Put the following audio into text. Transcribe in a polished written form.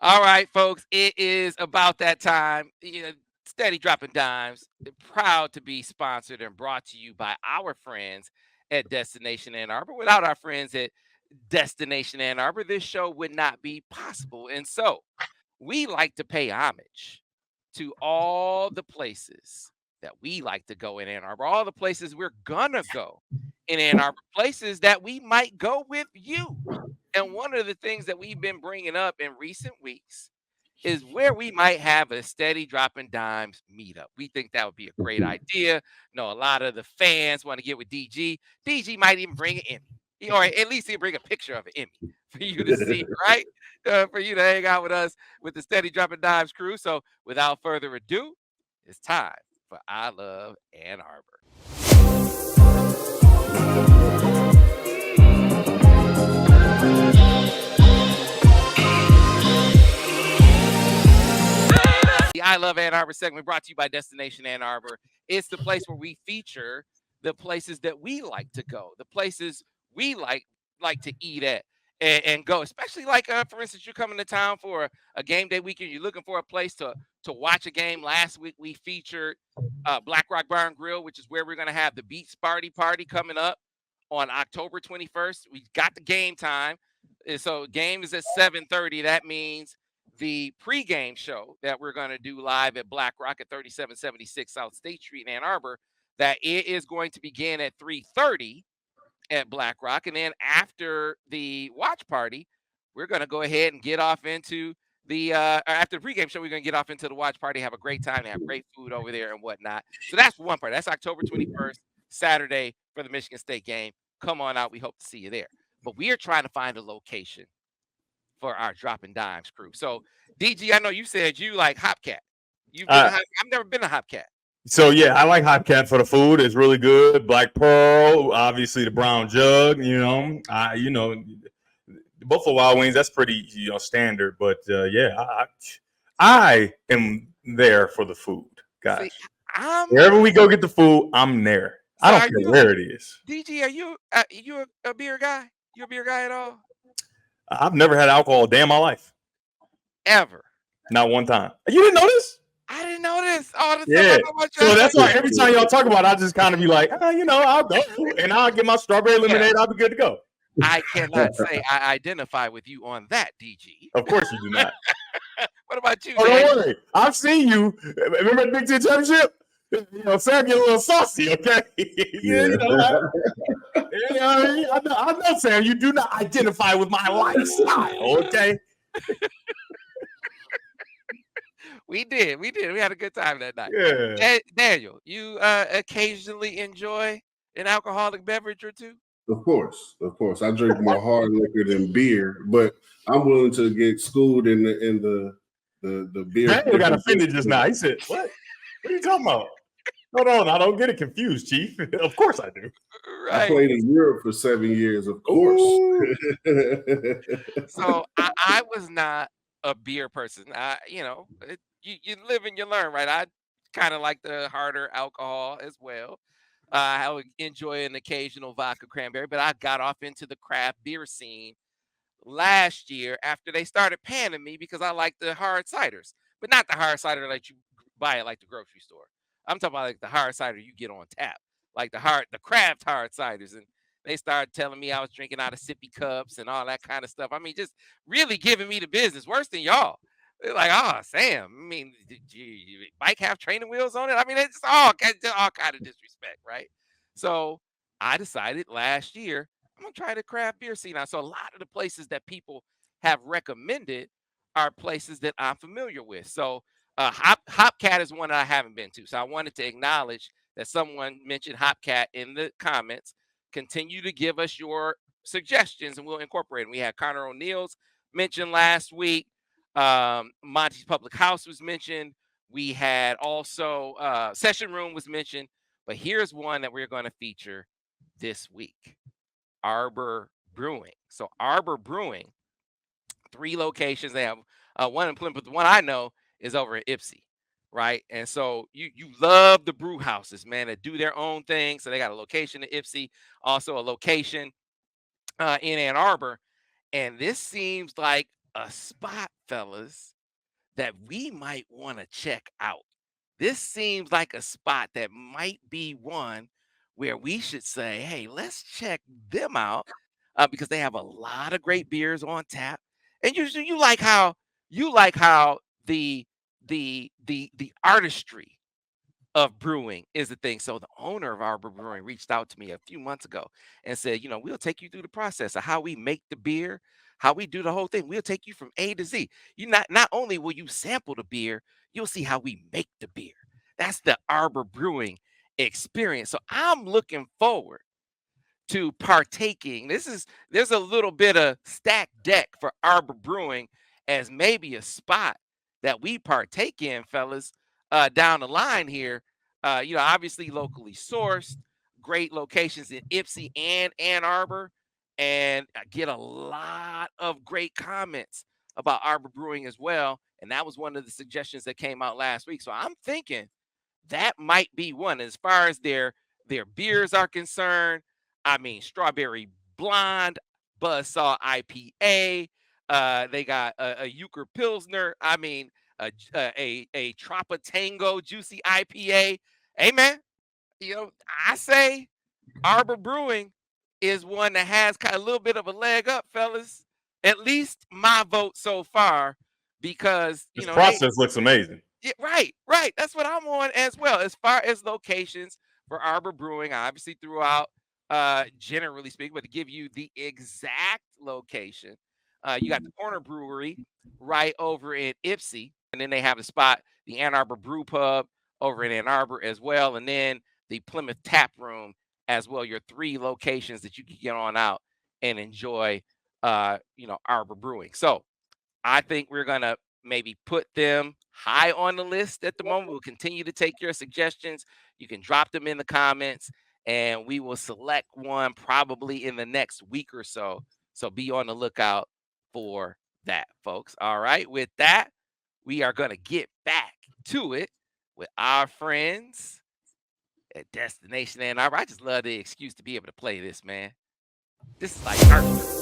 All right, folks, it is about that time. Steady Dropping Dimes, proud to be sponsored and brought to you by our friends at Destination Ann Arbor. Without our friends at Destination Ann Arbor, this show would not be possible. And so we like to pay homage to all the places that we like to go in Ann Arbor, all the places we're gonna go in Ann Arbor, places that we might go with you. And one of the things that we've been bringing up in recent weeks is where we might have a Steady Dropping Dimes meetup. We think that would be a great idea. A lot of the fans want to get with DG. DG might even bring an Emmy, or at least he'll bring a picture of an Emmy for you to see, right? For you to hang out with us with the Steady Dropping Dimes crew. So without further ado, it's time for I Love Ann Arbor. The I Love Ann Arbor segment brought to you by Destination Ann Arbor. It's the place where we feature the places that we like to go, the places we like to eat at and go. Especially like, for instance, you're coming to town for a game day weekend. You're looking for a place to watch a game. Last week we featured Black Rock Bar and Grill, which is where we're going to have the Beach Party coming up on October 21st. We got the game time. So game is at 7:30. That means the pregame show that we're going to do live at Black Rock at 3776 South State Street in Ann Arbor, that it is going to begin at 3:30 at Black Rock. And then after the watch party, we're going to go ahead and get off into the after the pregame show, we're going to get off into the watch party, have a great time, have great food over there and whatnot. So that's one part. That's October 21st, Saturday, for the Michigan State game. Come on out. We hope to see you there. But we are trying to find a location for our Dropping Dimes crew. So, DG, I know you said you like Hopcat. You've been to I've never been to Hopcat. So yeah, I like Hopcat for the food. It's really good. Black Pearl, obviously the brown jug. The Buffalo Wild Wings. That's pretty standard. But yeah, I am there for the food, guys. See, Wherever we go get the food, I'm there. so I don't care where it is. DG, are you a beer guy? You a beer guy at all? I've never had alcohol a day in my life. Ever? Not one time. You didn't know this? I didn't know this. All the Yeah. stuff So that's why every time y'all talk about it, I just kind of be like, I'll go and I'll get my strawberry lemonade. I'll be good to go. I cannot say I identify with you on that, DG. Of course you do not. What about you? Oh, don't worry. I've seen you. Remember the Big Ten Championship? Sam get a little saucy, okay? I know, Sam, you do not identify with my lifestyle, okay? We did. We had a good time that night. Yeah. Daniel, you occasionally enjoy an alcoholic beverage or two? Of course. I drink more hard liquor than beer, but I'm willing to get schooled in the beer. Daniel got offended just now. He said, "What? What are you talking about?" Hold on, I don't get it confused, Chief. Of course I do. Right. I played in Europe for 7 years, of course. So I was not a beer person. You live and you learn, right? I kind of like the harder alcohol as well. I would enjoy an occasional vodka cranberry, but I got off into the craft beer scene last year after they started panning me because I like the hard ciders, but not the hard cider that you buy at like the grocery store. I'm talking about like the hard cider you get on tap, like the craft hard ciders. And they started telling me I was drinking out of sippy cups and all that kind of stuff. I mean, just really giving me the business, worse than y'all. They're like, oh, Sam, I mean, did your bike have training wheels on it? I mean, it's all kind of disrespect, right? So I decided last year, I'm going to try the craft beer scene out. So a lot of the places that people have recommended are places that I'm familiar with. So Hopcat is one that I haven't been to. So I wanted to acknowledge that someone mentioned Hopcat in the comments. Continue to give us your suggestions and we'll incorporate them. We had Connor O'Neill's mentioned last week. Monty's Public House was mentioned. We had also Session Room was mentioned. But here's one that we're going to feature this week. Arbor Brewing. So Arbor Brewing, 3 locations. They have one in Plymouth, but the one I know is over at Ypsi, right? And so you love the brew houses, man, that do their own thing. So they got a location at Ypsi, also a location in Ann Arbor. And this seems like a spot, fellas, that we might want to check out. This seems like a spot that might be one where we should say, hey, let's check them out because they have a lot of great beers on tap. And you like how the artistry of brewing is the thing. So the owner of Arbor Brewing reached out to me a few months ago and said, we'll take you through the process of how we make the beer, how we do the whole thing. We'll take you from A to Z. You not only will you sample the beer, you'll see how we make the beer. That's the Arbor Brewing experience. So I'm looking forward to partaking. There's a little bit of stacked deck for Arbor Brewing as maybe a spot that we partake in, fellas, down the line here. Obviously locally sourced, great locations in Ypsi and Ann Arbor, and I get a lot of great comments about Arbor Brewing as well. And that was one of the suggestions that came out last week. So I'm thinking that might be one as far as their beers are concerned. I mean, strawberry blonde, buzzsaw IPA. They got a Euchre Pilsner. I mean, a Trapatango juicy IPA. Hey man, I say Arbor Brewing is one that has kind of a little bit of a leg up, fellas. At least my vote so far, because This they process looks amazing. yeah, right, right. That's what I'm on as well. As far as locations for Arbor Brewing, I obviously threw out generally speaking, but to give you the exact location, you got the Corner Brewery right over in Ypsi, and then they have a spot, the Ann Arbor Brew Pub over in Ann Arbor as well, and then the Plymouth Tap Room as well. Your three locations that you can get on out and enjoy Arbor Brewing. So I think we're going to maybe put them high on the list at the moment. We'll continue to take your suggestions. You can drop them in the comments and we will select one probably in the next week or so. So be on the lookout for that, folks. All right. With that, we are going to get back to it with our friends at Destination Ann Arbor. I just love the excuse to be able to play this, man. This is like art.